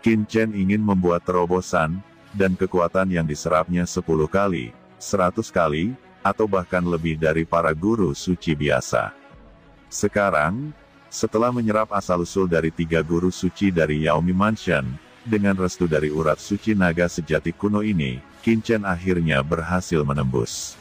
Qin Chen ingin membuat terobosan, dan kekuatan yang diserapnya 10 kali, 100 kali, atau bahkan lebih dari para guru suci biasa. Sekarang, setelah menyerap asal-usul dari 3 guru suci dari Yaomi Mansion, dengan restu dari urat suci naga sejati kuno ini, Qin Chen akhirnya berhasil menembus.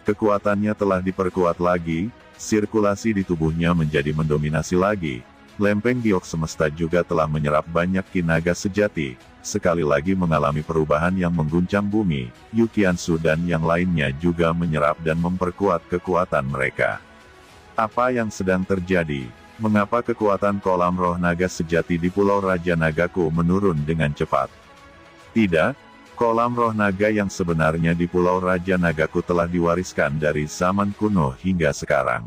Kekuatannya telah diperkuat lagi, sirkulasi di tubuhnya menjadi mendominasi lagi. Lempeng giok semesta juga telah menyerap banyak Qi naga sejati, sekali lagi mengalami perubahan yang mengguncang bumi. Yu Qiansu dan yang lainnya juga menyerap dan memperkuat kekuatan mereka. Apa yang sedang terjadi? Mengapa kekuatan kolam roh naga sejati di Pulau Raja Nagaku menurun dengan cepat? Tidak, kolam roh naga yang sebenarnya di Pulau Raja Nagaku telah diwariskan dari zaman kuno hingga sekarang.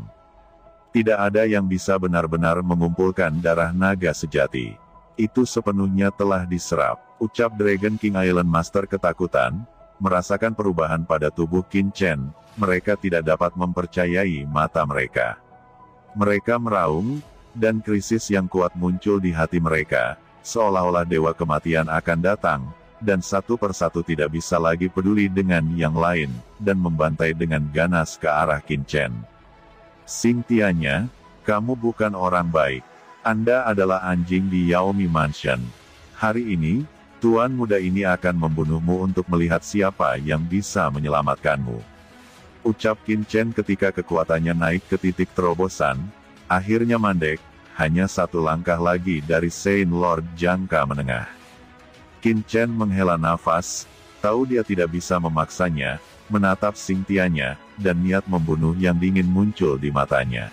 Tidak ada yang bisa benar-benar mengumpulkan darah naga sejati. Itu sepenuhnya telah diserap, ucap Dragon King Island Master ketakutan, merasakan perubahan pada tubuh Qin Chen. Mereka tidak dapat mempercayai mata mereka. Mereka meraung, dan krisis yang kuat muncul di hati mereka, seolah-olah dewa kematian akan datang, dan satu persatu tidak bisa lagi peduli dengan yang lain, dan membantai dengan ganas ke arah Qin Chen. Xingtianya, kamu bukan orang baik. Anda adalah anjing di Yaomi Mansion. Hari ini, tuan muda ini akan membunuhmu untuk melihat siapa yang bisa menyelamatkanmu. Ucap Qin Chen ketika kekuatannya naik ke titik terobosan. Akhirnya mandek, hanya 1 langkah lagi dari Saint Lord jangka menengah. Qin Chen menghela nafas, tahu dia tidak bisa memaksanya, menatap Xingtianya, dan niat membunuh yang dingin muncul di matanya.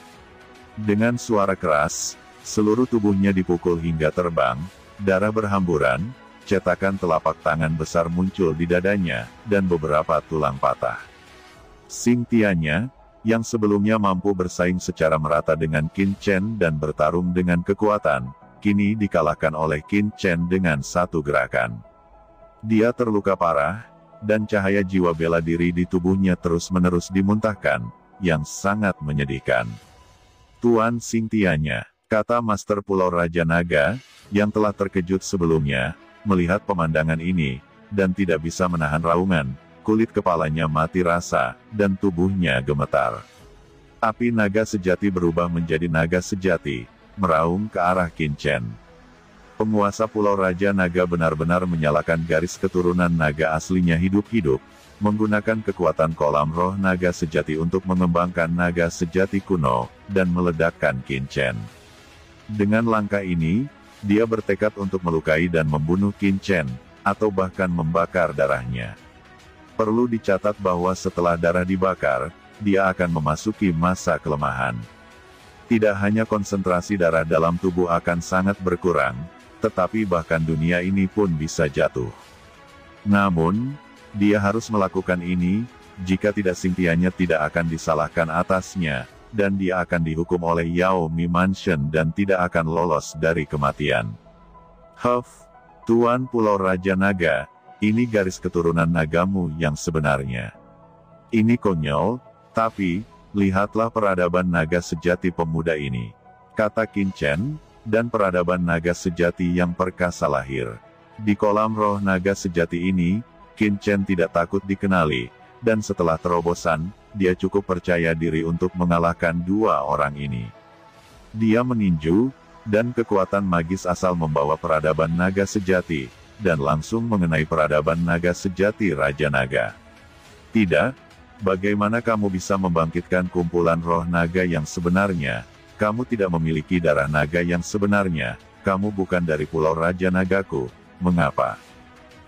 Dengan suara keras, seluruh tubuhnya dipukul hingga terbang, darah berhamburan, cetakan telapak tangan besar muncul di dadanya, dan beberapa tulang patah. Xingtianya, yang sebelumnya mampu bersaing secara merata dengan Qin Chen dan bertarung dengan kekuatan, kini dikalahkan oleh Qin Chen dengan 1 gerakan. Dia terluka parah, dan cahaya jiwa bela diri di tubuhnya terus-menerus dimuntahkan, yang sangat menyedihkan. Tuan Xingtianya, kata Master Pulau Raja Naga, yang telah terkejut sebelumnya, melihat pemandangan ini, dan tidak bisa menahan raungan, kulit kepalanya mati rasa, dan tubuhnya gemetar. Api naga sejati berubah menjadi naga sejati, meraung ke arah Qin Chen. Penguasa Pulau Raja Naga benar-benar menyalakan garis keturunan naga aslinya hidup-hidup, menggunakan kekuatan kolam roh naga sejati untuk mengembangkan naga sejati kuno, dan meledakkan Qin Chen. Dengan langkah ini, dia bertekad untuk melukai dan membunuh Qin Chen, atau bahkan membakar darahnya. Perlu dicatat bahwa setelah darah dibakar, dia akan memasuki masa kelemahan. Tidak hanya konsentrasi darah dalam tubuh akan sangat berkurang, tetapi bahkan dunia ini pun bisa jatuh. Namun, dia harus melakukan ini, jika tidak Xingtianya tidak akan disalahkan atasnya, dan dia akan dihukum oleh Yaomi Mansion dan tidak akan lolos dari kematian. Tuan Pulau Raja Naga, ini garis keturunan nagamu yang sebenarnya. Ini konyol, tapi, lihatlah peradaban naga sejati pemuda ini, kata Qin Chen, dan peradaban naga sejati yang perkasa lahir. Di kolam roh naga sejati ini, Qin Chen tidak takut dikenali, dan setelah terobosan, dia cukup percaya diri untuk mengalahkan 2 orang ini. Dia meninju, dan kekuatan magis asal membawa peradaban naga sejati, dan langsung mengenai peradaban naga sejati Raja Naga. Tidak, bagaimana kamu bisa membangkitkan kumpulan roh naga yang sebenarnya? Kamu tidak memiliki darah naga yang sebenarnya, kamu bukan dari Pulau Raja Nagaku, mengapa?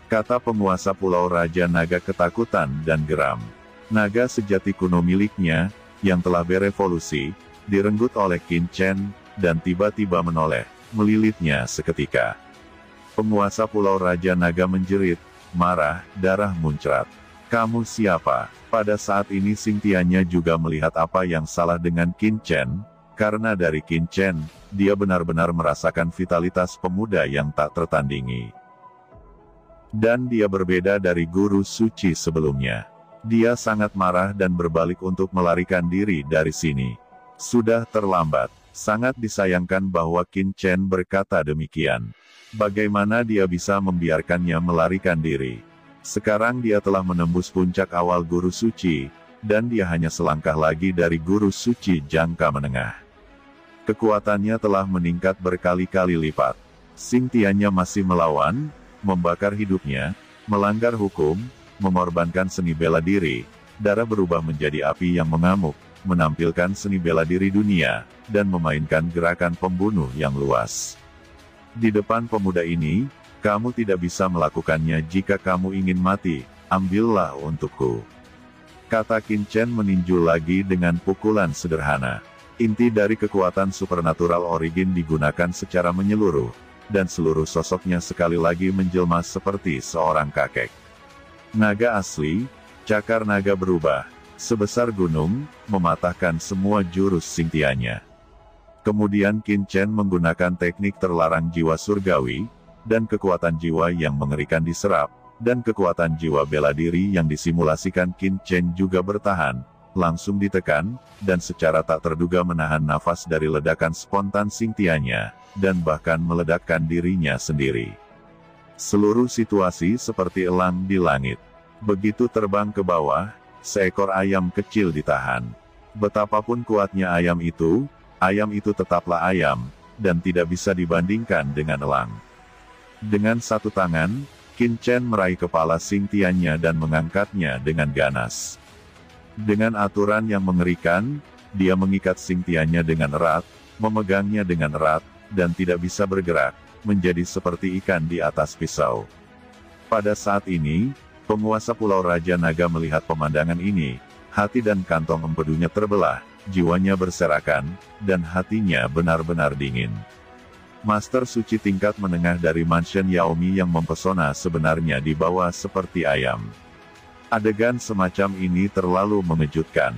Kata penguasa Pulau Raja Naga ketakutan dan geram. Naga sejati kuno miliknya, yang telah berevolusi, direnggut oleh Qin Chen, dan tiba-tiba menoleh, melilitnya seketika. Penguasa Pulau Raja Naga menjerit, marah, darah muncrat. Kamu siapa? Pada saat ini Xingtianya juga melihat apa yang salah dengan Qin Chen, karena dari Qin Chen, dia benar-benar merasakan vitalitas pemuda yang tak tertandingi. Dan dia berbeda dari guru suci sebelumnya. Dia sangat marah dan berbalik untuk melarikan diri dari sini. Sudah terlambat. Sangat disayangkan bahwa Qin Chen berkata demikian. Bagaimana dia bisa membiarkannya melarikan diri? Sekarang dia telah menembus puncak awal guru suci, dan dia hanya selangkah lagi dari guru suci jangka menengah. Kekuatannya telah meningkat berkali-kali lipat. Xingtianya masih melawan, membakar hidupnya, melanggar hukum, mengorbankan seni bela diri. Darah berubah menjadi api yang mengamuk, menampilkan seni bela diri dunia, dan memainkan gerakan pembunuh yang luas. Di depan pemuda ini, kamu tidak bisa melakukannya jika kamu ingin mati, ambillah untukku. Kata Qin Chen meninju lagi dengan pukulan sederhana. Inti dari kekuatan supernatural origin digunakan secara menyeluruh, dan seluruh sosoknya sekali lagi menjelma seperti seorang kakek. Naga asli, cakar naga berubah, sebesar gunung, mematahkan semua jurus Xingtianya. Kemudian Qin Chen menggunakan teknik terlarang jiwa surgawi, dan kekuatan jiwa yang mengerikan diserap, dan kekuatan jiwa bela diri yang disimulasikan Qin Chen juga bertahan, langsung ditekan, dan secara tak terduga menahan nafas dari ledakan spontan Xingtianya, dan bahkan meledakkan dirinya sendiri. Seluruh situasi seperti elang di langit. Begitu terbang ke bawah, seekor ayam kecil ditahan. Betapapun kuatnya ayam itu tetaplah ayam, dan tidak bisa dibandingkan dengan elang. Dengan satu tangan, Qin Chen meraih kepala Xingtianya dan mengangkatnya dengan ganas. Dengan aturan yang mengerikan, dia mengikat Xingtianya dengan erat, memegangnya dengan erat, dan tidak bisa bergerak, menjadi seperti ikan di atas pisau. Pada saat ini, penguasa Pulau Raja Naga melihat pemandangan ini, hati dan kantong empedunya terbelah, jiwanya berserakan, dan hatinya benar-benar dingin. Master suci tingkat menengah dari Mansion Yaomi yang mempesona sebenarnya dibawa seperti ayam. Adegan semacam ini terlalu mengejutkan.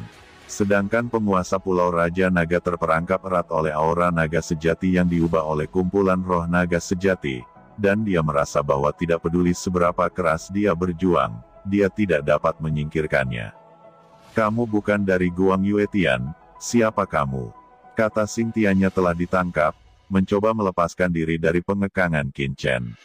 Sedangkan penguasa Pulau Raja Naga terperangkap erat oleh aura naga sejati yang diubah oleh kumpulan roh naga sejati, dan dia merasa bahwa tidak peduli seberapa keras dia berjuang, dia tidak dapat menyingkirkannya. Kamu bukan dari Guang Yuetian, siapa kamu? Kata Xingtianya telah ditangkap, mencoba melepaskan diri dari pengekangan Qin Chen.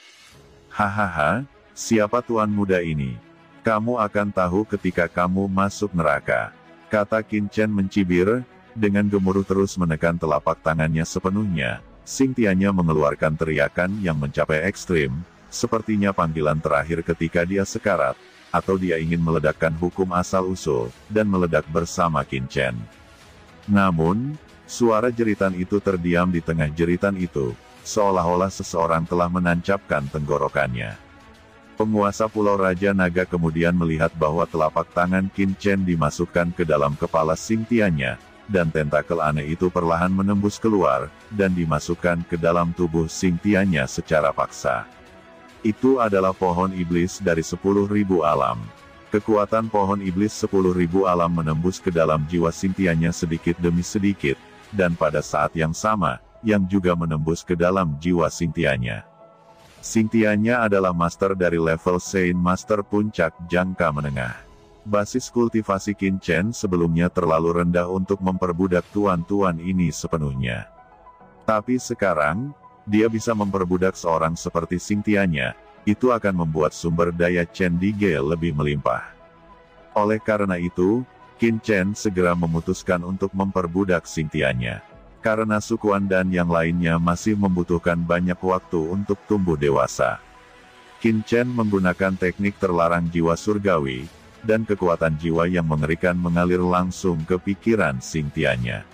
Hahaha, siapa tuan muda ini? Kamu akan tahu ketika kamu masuk neraka. Kata Qin Chen mencibir, dengan gemuruh terus menekan telapak tangannya sepenuhnya. Xingtianya mengeluarkan teriakan yang mencapai ekstrim, sepertinya panggilan terakhir ketika dia sekarat, atau dia ingin meledakkan hukum asal-usul, dan meledak bersama Qin Chen. Namun, suara jeritan itu terdiam di tengah jeritan itu, seolah-olah seseorang telah menancapkan tenggorokannya. Penguasa Pulau Raja Naga kemudian melihat bahwa telapak tangan Qin Chen dimasukkan ke dalam kepala Xingtianya, dan tentakel aneh itu perlahan menembus keluar, dan dimasukkan ke dalam tubuh Xingtianya secara paksa. Itu adalah pohon iblis dari 10.000 alam. Kekuatan pohon iblis 10.000 alam menembus ke dalam jiwa Xingtianya sedikit demi sedikit, dan pada saat yang sama, yang juga menembus ke dalam jiwa Xingtianya. Xingtianya adalah master dari level Saint Master Puncak Jangka Menengah. Basis kultivasi Qin Chen sebelumnya terlalu rendah untuk memperbudak tuan-tuan ini sepenuhnya. Tapi sekarang, dia bisa memperbudak seorang seperti Xingtianya, itu akan membuat sumber daya Chen Dige lebih melimpah. Oleh karena itu, Qin Chen segera memutuskan untuk memperbudak Xingtianya. Karena Sukuan dan yang lainnya masih membutuhkan banyak waktu untuk tumbuh dewasa. Qin Chen menggunakan teknik terlarang jiwa surgawi, dan kekuatan jiwa yang mengerikan mengalir langsung ke pikiran Xingtianya.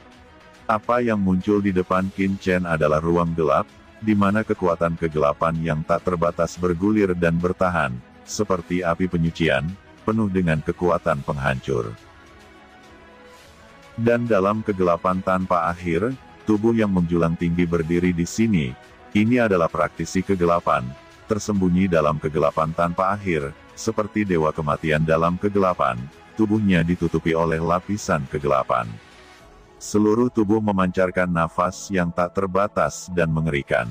Apa yang muncul di depan Qin Chen adalah ruang gelap, di mana kekuatan kegelapan yang tak terbatas bergulir dan bertahan, seperti api penyucian, penuh dengan kekuatan penghancur. Dan dalam kegelapan tanpa akhir, tubuh yang menjulang tinggi berdiri di sini. Ini adalah praktisi kegelapan, tersembunyi dalam kegelapan tanpa akhir, seperti dewa kematian dalam kegelapan, tubuhnya ditutupi oleh lapisan kegelapan. Seluruh tubuh memancarkan nafas yang tak terbatas dan mengerikan.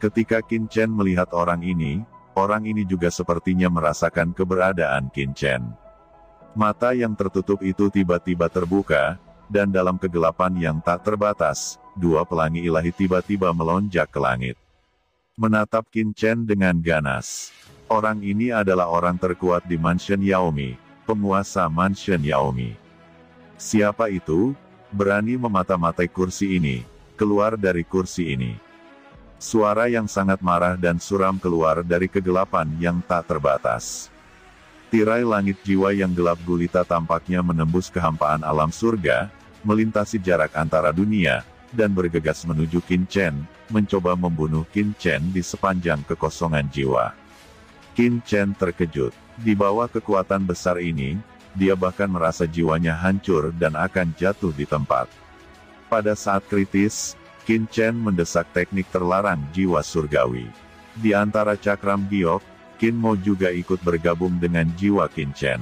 Ketika Qin Chen melihat orang ini juga sepertinya merasakan keberadaan Qin Chen. Mata yang tertutup itu tiba-tiba terbuka, dan dalam kegelapan yang tak terbatas, dua pelangi ilahi tiba-tiba melonjak ke langit. Menatap Qin Chen dengan ganas. Orang ini adalah orang terkuat di Mansion Yaomi, penguasa Mansion Yaomi. Siapa itu? Berani memata-matai kursi ini, keluar dari kursi ini. Suara yang sangat marah dan suram keluar dari kegelapan yang tak terbatas. Tirai langit jiwa yang gelap gulita tampaknya menembus kehampaan alam surga, melintasi jarak antara dunia, dan bergegas menuju Qin Chen, mencoba membunuh Qin Chen di sepanjang kekosongan jiwa. Qin Chen terkejut. Di bawah kekuatan besar ini, dia bahkan merasa jiwanya hancur dan akan jatuh di tempat. Pada saat kritis, Qin Chen mendesak teknik terlarang jiwa surgawi. Di antara cakram giok, Qin Mo juga ikut bergabung dengan jiwa Qin Chen.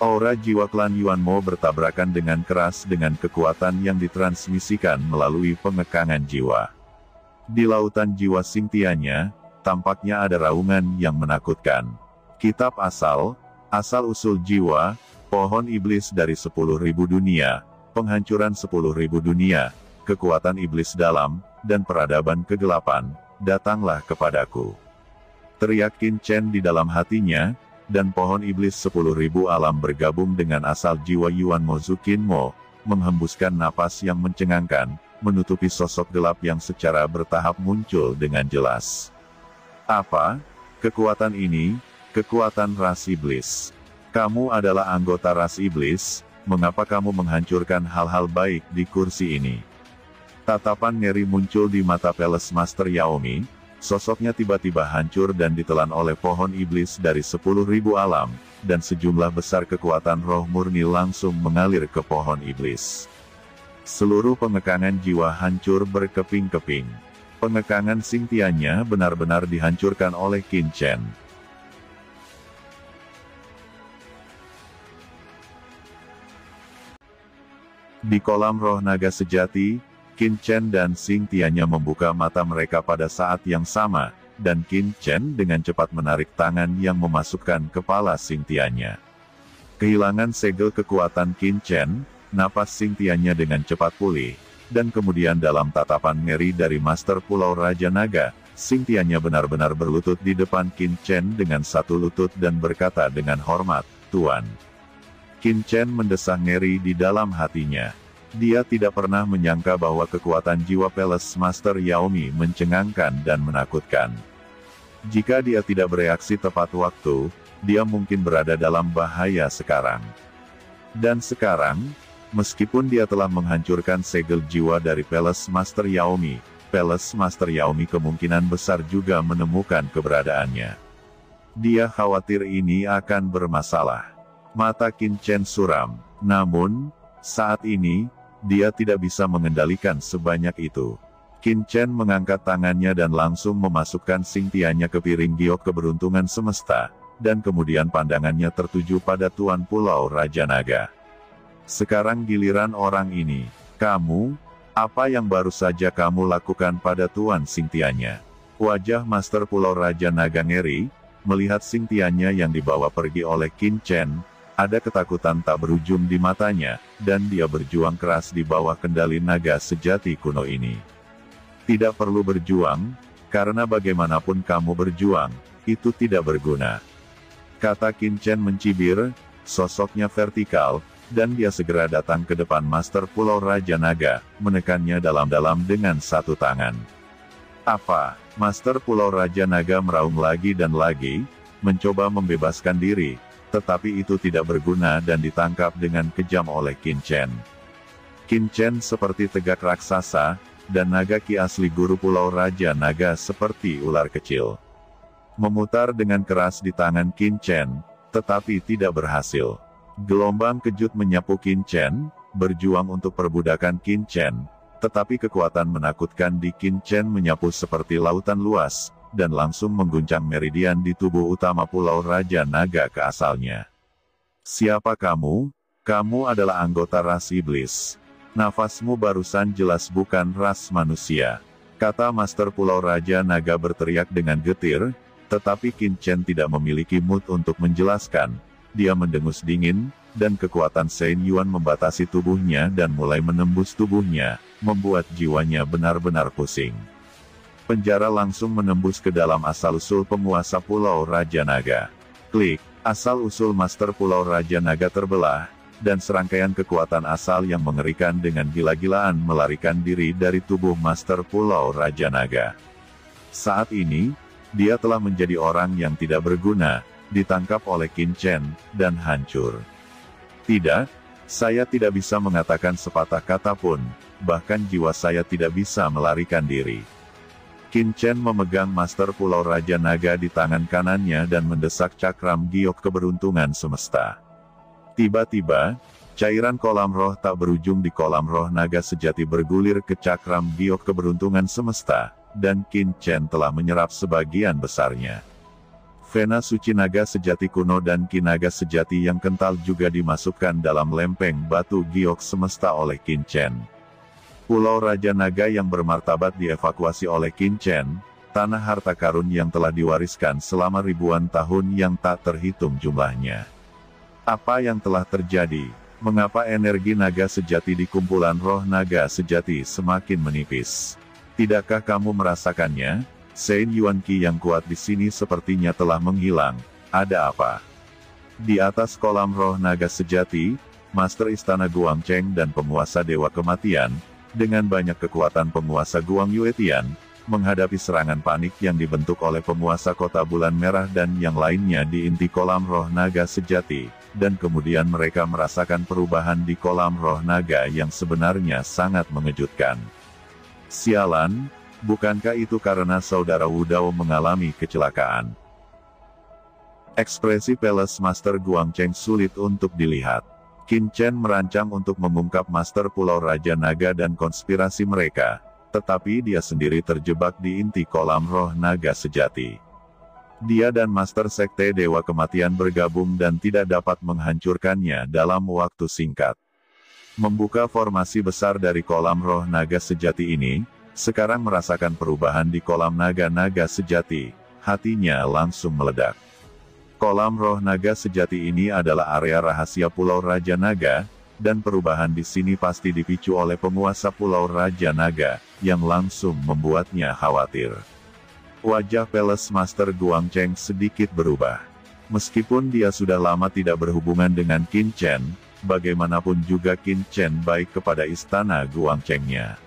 Aura jiwa klan Yuan Mo bertabrakan dengan keras dengan kekuatan yang ditransmisikan melalui pengekangan jiwa. Di lautan jiwa Xingtianya, tampaknya ada raungan yang menakutkan. Kitab asal-usul jiwa, pohon iblis dari 10.000 dunia, penghancuran 10.000 dunia, kekuatan iblis dalam, dan peradaban kegelapan, datanglah kepadaku. Teriak Qin Chen di dalam hatinya, dan pohon iblis 10.000 alam bergabung dengan asal jiwa Yuan Mo Zu Qin Mo, menghembuskan napas yang mencengangkan, menutupi sosok gelap yang secara bertahap muncul dengan jelas. Apa? Kekuatan ini? Kekuatan ras iblis. Kamu adalah anggota ras iblis, mengapa kamu menghancurkan hal-hal baik di kursi ini? Tatapan ngeri muncul di mata Palace Master Yaomi. Sosoknya tiba-tiba hancur dan ditelan oleh pohon iblis dari 10.000 alam, dan sejumlah besar kekuatan roh murni langsung mengalir ke pohon iblis. Seluruh pengekangan jiwa hancur berkeping-keping. Pengekangan Xingtianya benar-benar dihancurkan oleh Qin Chen. Di kolam roh naga sejati, Qin Chen dan Xingtianya membuka mata mereka pada saat yang sama, dan Qin Chen dengan cepat menarik tangan yang memasukkan kepala Xingtianya. Kehilangan segel kekuatan Qin Chen, napas Xingtianya dengan cepat pulih, dan kemudian dalam tatapan ngeri dari Master Pulau Raja Naga, Xingtianya benar-benar berlutut di depan Qin Chen dengan satu lutut dan berkata dengan hormat, "Tuan." Qin Chen mendesah ngeri di dalam hatinya. Dia tidak pernah menyangka bahwa kekuatan jiwa Palace Master Yaomi mencengangkan dan menakutkan. Jika dia tidak bereaksi tepat waktu, dia mungkin berada dalam bahaya sekarang. Dan sekarang, meskipun dia telah menghancurkan segel jiwa dari Palace Master Yaomi, Palace Master Yaomi kemungkinan besar juga menemukan keberadaannya. Dia khawatir ini akan bermasalah. Mata Qin Chen suram, namun, saat ini, dia tidak bisa mengendalikan sebanyak itu. Qin Chen mengangkat tangannya dan langsung memasukkan Xingtianya ke piring giok keberuntungan semesta, dan kemudian pandangannya tertuju pada Tuan Pulau Raja Naga. Sekarang giliran orang ini. Kamu, apa yang baru saja kamu lakukan pada Tuan Xingtianya? Wajah Master Pulau Raja Naga ngeri, melihat Xingtianya yang dibawa pergi oleh Qin Chen. Ada ketakutan tak berujung di matanya, dan dia berjuang keras di bawah kendali naga sejati kuno ini. Tidak perlu berjuang, karena bagaimanapun kamu berjuang, itu tidak berguna. Kata Qin Chen mencibir, sosoknya vertikal, dan dia segera datang ke depan Master Pulau Raja Naga, menekannya dalam-dalam dengan satu tangan. Apa? Master Pulau Raja Naga meraung lagi dan lagi, mencoba membebaskan diri, tetapi itu tidak berguna dan ditangkap dengan kejam oleh Qin Chen. Qin Chen seperti tegak raksasa, dan naga ki asli guru Pulau Raja Naga seperti ular kecil. Memutar dengan keras di tangan Qin Chen, tetapi tidak berhasil. Gelombang kejut menyapu Qin Chen, berjuang untuk perbudakan Qin Chen, tetapi kekuatan menakutkan di Qin Chen menyapu seperti lautan luas, dan langsung mengguncang meridian di tubuh utama Pulau Raja Naga ke asalnya. Siapa kamu? Kamu adalah anggota ras iblis. Nafasmu barusan jelas bukan ras manusia. Kata Master Pulau Raja Naga berteriak dengan getir, tetapi Qin Chen tidak memiliki mood untuk menjelaskan. Dia mendengus dingin, dan kekuatan Shen Yuan membatasi tubuhnya dan mulai menembus tubuhnya, membuat jiwanya benar-benar pusing. Penjara langsung menembus ke dalam asal-usul penguasa Pulau Raja Naga. Klik, asal-usul Master Pulau Raja Naga terbelah, dan serangkaian kekuatan asal yang mengerikan dengan gila-gilaan melarikan diri dari tubuh Master Pulau Raja Naga. Saat ini, dia telah menjadi orang yang tidak berguna, ditangkap oleh Qin Chen, dan hancur. Tidak, saya tidak bisa mengatakan sepatah kata pun, bahkan jiwa saya tidak bisa melarikan diri. Qin Chen memegang Master Pulau Raja Naga di tangan kanannya dan mendesak cakram giok keberuntungan semesta. Tiba-tiba, cairan kolam roh tak berujung di kolam roh naga sejati bergulir ke cakram giok keberuntungan semesta, dan Qin Chen telah menyerap sebagian besarnya. Vena suci naga sejati kuno dan ki naga sejati yang kental juga dimasukkan dalam lempeng batu giok semesta oleh Qin Chen. Pulau Raja Naga yang bermartabat dievakuasi oleh Qin Chen, tanah harta karun yang telah diwariskan selama ribuan tahun yang tak terhitung jumlahnya. Apa yang telah terjadi? Mengapa energi naga sejati di kumpulan roh naga sejati semakin menipis? Tidakkah kamu merasakannya? Shen Yuan Qi yang kuat di sini sepertinya telah menghilang. Ada apa? Di atas kolam roh naga sejati, Master Istana Guangcheng dan penguasa Dewa Kematian, dengan banyak kekuatan penguasa Guang Yuetian, menghadapi serangan panik yang dibentuk oleh penguasa Kota Bulan Merah dan yang lainnya di inti kolam roh naga sejati, dan kemudian mereka merasakan perubahan di kolam roh naga yang sebenarnya sangat mengejutkan. Sialan! Bukankah itu karena saudara Wu Dao mengalami kecelakaan? Ekspresi Palace Master Guangcheng sulit untuk dilihat. Qin Chen merancang untuk mengungkap Master Pulau Raja Naga dan konspirasi mereka, tetapi dia sendiri terjebak di inti kolam roh naga sejati. Dia dan Master Sekte Dewa Kematian bergabung dan tidak dapat menghancurkannya dalam waktu singkat. Membuka formasi besar dari kolam roh naga sejati ini, sekarang merasakan perubahan di kolam naga-naga sejati, hatinya langsung meledak. Kolam roh naga sejati ini adalah area rahasia Pulau Raja Naga, dan perubahan di sini pasti dipicu oleh penguasa Pulau Raja Naga, yang langsung membuatnya khawatir. Wajah Palace Master Guangcheng sedikit berubah. Meskipun dia sudah lama tidak berhubungan dengan Qin Chen, bagaimanapun juga Qin Chen baik kepada istana Guangchengnya.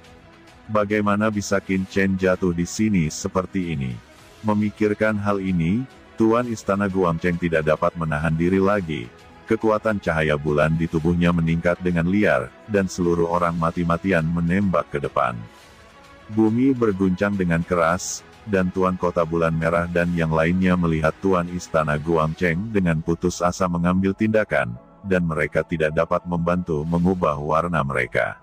Bagaimana bisa Qin Chen jatuh di sini seperti ini? Memikirkan hal ini, Tuan Istana Guangcheng tidak dapat menahan diri lagi. Kekuatan cahaya bulan di tubuhnya meningkat dengan liar, dan seluruh orang mati-matian menembak ke depan. Bumi berguncang dengan keras, dan Tuan Kota Bulan Merah dan yang lainnya melihat Tuan Istana Guangcheng dengan putus asa mengambil tindakan, dan mereka tidak dapat membantu mengubah warna mereka.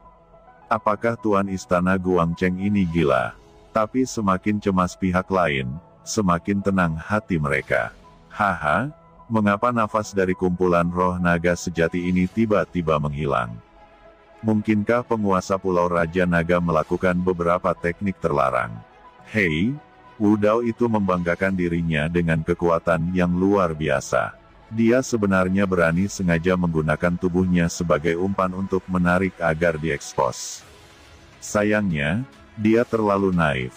Apakah Tuan Istana Guangcheng ini gila? Tapi semakin cemas pihak lain, semakin tenang hati mereka. Haha, mengapa nafas dari kumpulan roh naga sejati ini tiba-tiba menghilang? Mungkinkah penguasa Pulau Raja Naga melakukan beberapa teknik terlarang? Hei, Wu Dao itu membanggakan dirinya dengan kekuatan yang luar biasa. Dia sebenarnya berani sengaja menggunakan tubuhnya sebagai umpan untuk menarik agar diekspos. Sayangnya, dia terlalu naif.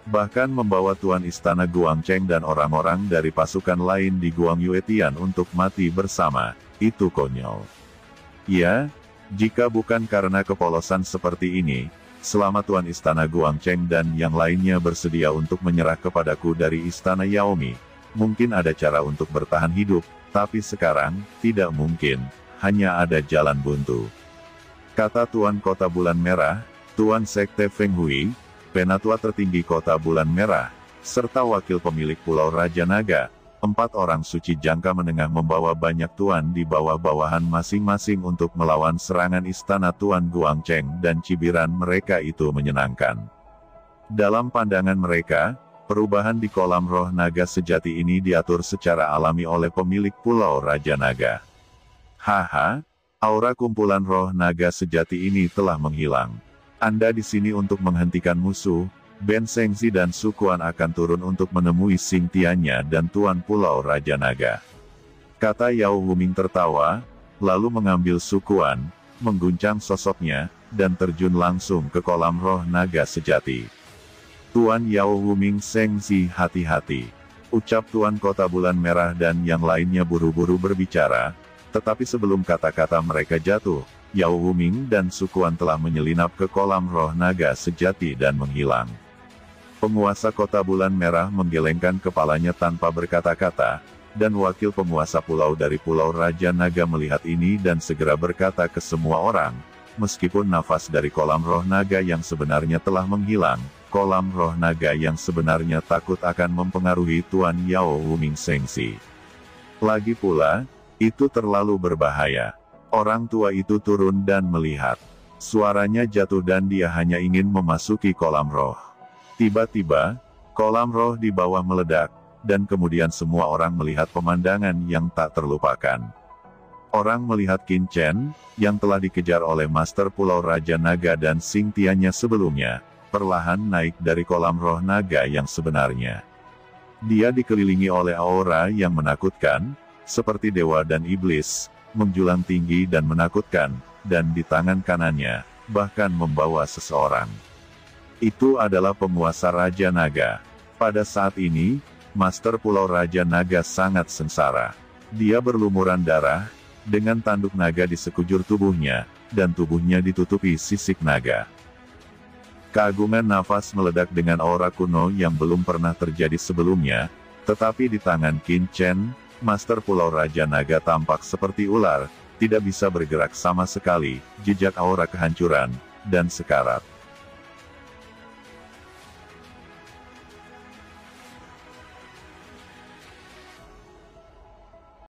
Bahkan membawa Tuan Istana Guangcheng dan orang-orang dari pasukan lain di Guang Yuetian untuk mati bersama, itu konyol. Ya, jika bukan karena kepolosan seperti ini, selama Tuan Istana Guangcheng dan yang lainnya bersedia untuk menyerah kepadaku dari Istana Yaomi, mungkin ada cara untuk bertahan hidup. Tapi sekarang, tidak mungkin, hanya ada jalan buntu. Kata Tuan Kota Bulan Merah, Tuan Sekte Feng Hui, Penatua tertinggi Kota Bulan Merah, serta wakil pemilik Pulau Raja Naga, 4 orang suci jangka menengah membawa banyak tuan di bawah-bawahan masing-masing untuk melawan serangan istana Tuan Guangcheng dan cibiran mereka itu menyenangkan. Dalam pandangan mereka, perubahan di kolam roh naga sejati ini diatur secara alami oleh pemilik Pulau Raja Naga. Haha, aura kumpulan roh naga sejati ini telah menghilang. Anda di sini untuk menghentikan musuh, Ben Shengzi dan Sukuan akan turun untuk menemui Xing Tianya dan Tuan Pulau Raja Naga. Kata Yao Wuming tertawa, lalu mengambil sukuan, mengguncang sosoknya, dan terjun langsung ke kolam roh naga sejati. Tuan Yao Wuming Sengzi, hati-hati, ucap Tuan Kota Bulan Merah dan yang lainnya buru-buru berbicara, tetapi sebelum kata-kata mereka jatuh, Yao Wuming dan sukuan telah menyelinap ke kolam roh naga sejati dan menghilang. Penguasa Kota Bulan Merah menggelengkan kepalanya tanpa berkata-kata, dan wakil penguasa pulau dari Pulau Raja Naga melihat ini dan segera berkata ke semua orang, meskipun nafas dari kolam roh naga yang sebenarnya telah menghilang, kolam roh naga yang sebenarnya takut akan mempengaruhi Tuan Yao Wuming Sengzi. Lagi pula, itu terlalu berbahaya. Orang tua itu turun dan melihat. Suaranya jatuh dan dia hanya ingin memasuki kolam roh. Tiba-tiba, kolam roh di bawah meledak, dan kemudian semua orang melihat pemandangan yang tak terlupakan. Orang melihat Qin Chen, yang telah dikejar oleh Master Pulau Raja Naga dan Xing Tiannya sebelumnya, perlahan naik dari kolam roh naga yang sebenarnya. Dia dikelilingi oleh aura yang menakutkan, seperti dewa dan iblis, menjulang tinggi dan menakutkan, dan di tangan kanannya, bahkan membawa seseorang. Itu adalah penguasa Raja Naga. Pada saat ini, Master Pulau Raja Naga sangat sengsara. Dia berlumuran darah, dengan tanduk naga di sekujur tubuhnya, dan tubuhnya ditutupi sisik naga. Keagungan nafas meledak dengan aura kuno yang belum pernah terjadi sebelumnya, tetapi di tangan Qin Chen, Master Pulau Raja Naga tampak seperti ular, tidak bisa bergerak sama sekali, jejak aura kehancuran, dan sekarat.